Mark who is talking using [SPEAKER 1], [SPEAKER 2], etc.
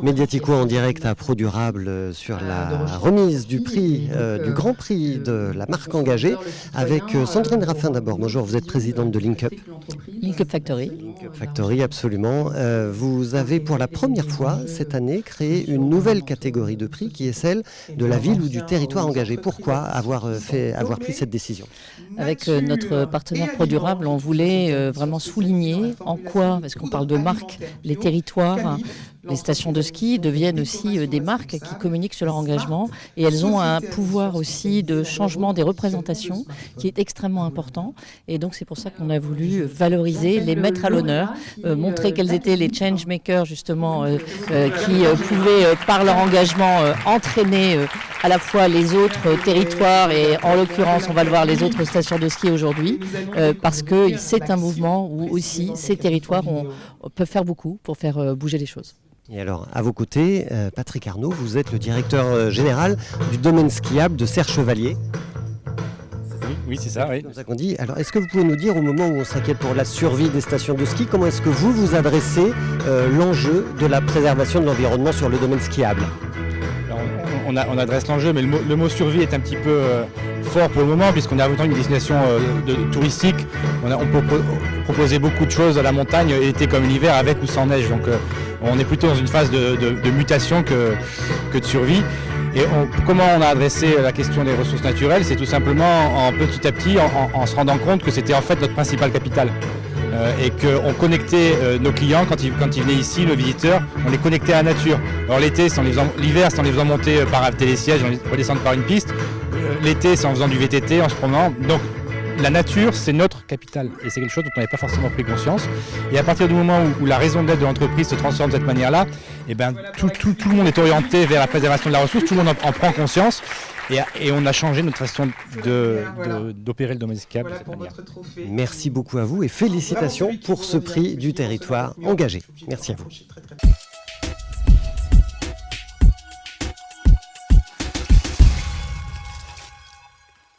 [SPEAKER 1] Mediatico en direct à ProDurable sur la remise du prix, du Grand Prix de la marque engagée avec Sandrine Raffin d'abord. Bonjour, vous êtes présidente de Link Up.
[SPEAKER 2] Link Up Factory.
[SPEAKER 1] Link Up Factory, absolument. Vous avez pour la première fois cette année créé une nouvelle catégorie de prix qui est celle de la ville ou du territoire engagé. Pourquoi avoir pris cette décision?
[SPEAKER 2] Avec notre partenaire ProDurable, on voulait vraiment souligner en quoi, parce qu'on parle de marques, les territoires, les stations de ski deviennent aussi des marques qui communiquent sur leur engagement et elles ont un pouvoir aussi de changement des représentations qui est extrêmement important. Et donc c'est pour ça qu'on a voulu valoriser, les mettre à l'honneur, montrer quels étaient les changemakers justement qui pouvaient par leur engagement entraîner à la fois les autres territoires et en l'occurrence on va le voir les autres stations de ski aujourd'hui parce que c'est un mouvement où aussi ces territoires peuvent faire beaucoup pour faire bouger les choses.
[SPEAKER 1] Et alors, à vos côtés, Patrick Arnaud, vous êtes le directeur général du domaine skiable de Serre-Chevalier.
[SPEAKER 3] Oui, c'est ça, oui.
[SPEAKER 1] Comme ça qu'on dit. Alors, est-ce que vous pouvez nous dire, au moment où on s'inquiète pour la survie des stations de ski, comment est-ce que vous adressez l'enjeu de la préservation de l'environnement sur le domaine skiable?
[SPEAKER 3] Alors, on adresse l'enjeu, mais le mot survie est un petit peu fort pour le moment, puisqu'on est avant une destination touristique. On peut proposer beaucoup de choses à la montagne, été comme l'hiver, avec ou sans neige. Donc, on est plutôt dans une phase de mutation que de survie. Et comment on a adressé la question des ressources naturelles? C'est tout simplement petit à petit, en se rendant compte que c'était en fait notre principal capital. Et qu'on connectait nos clients quand ils venaient ici, nos visiteurs, on les connectait à la nature. Alors l'hiver, c'est en les faisant monter par un télésiège, en les redescendre par une piste. L'été, c'est en faisant du VTT, en se promenant. Donc la nature, c'est notre capital. Et c'est quelque chose dont on n'avait pas forcément pris conscience. Et à partir du moment où la raison d'être de l'entreprise se transforme de cette manière-là, eh ben, tout le monde est orienté vers la préservation de la ressource, tout le monde en prend conscience. Et on a changé notre façon d'opérer le domaine skiable de cette manière.
[SPEAKER 1] Merci beaucoup à vous et félicitations pour ce prix du territoire engagé. Merci à vous.